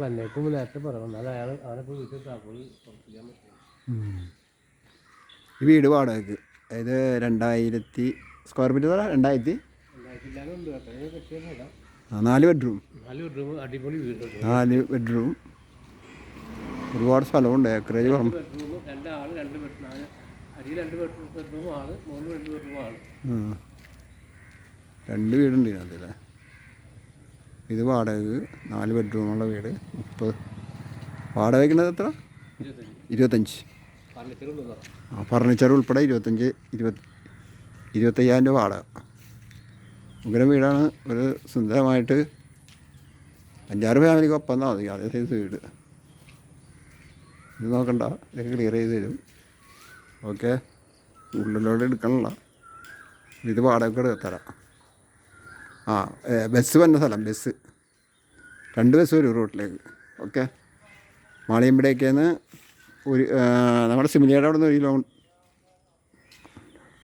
പന്നേക്കും നേരത്തെ പറയണം എന്നാലും അവനപ്പോൾ വീട്ടിൽ താക്കോല് പുറത്തിക്കാൻ പറ്റും. ഈ വീട് വാടകയ്ക്ക് അതായത് 2000 സ്ക്വയർ ഫീറ്റ് 2000 4 ബെഡ്റൂം അടിപൊളി വീട്. 4 ബെഡ്റൂം ഒരുപാട് സ്ഥലമുണ്ട്. ഏക്കറേജ് പറഞ്ഞു. രണ്ട് വീടുണ്ട് ഇതിനകത്തല്ലേ. ഇത് വാടക 4 ബെഡ്റൂമുള്ള വീട് 30. വാടകയ്ക്കുന്നത് എത്ര? 25. ഫർണിച്ചർ ഉൾപ്പെടെ 25,000 രൂപ വാടക. ഉഗ്രം വീടാണ്. ഒരു സുന്ദരമായിട്ട് 5-6 ഫാമിലിക്ക് ഒപ്പം തന്നാൽ മതി. അതേ സൈസ് വീട്. ഇത് നോക്കണ്ട, ഇതൊക്കെ ക്ലിയർ ചെയ്ത് തരും. ഓക്കെ, ഉള്ളിലോട്ട് എടുക്കണല്ല, ഇത് വാടക തരാം. ബസ് വന്ന സ്ഥലം, 2 ബസ് വരും റൂട്ടിലേക്ക്. ഓക്കെ, മാളിയമ്പടിയൊക്കെയാണ് നമ്മുടെ സിമിലിയുടെ അവിടെ നിന്ന് 1 കിലോമീറ്റർ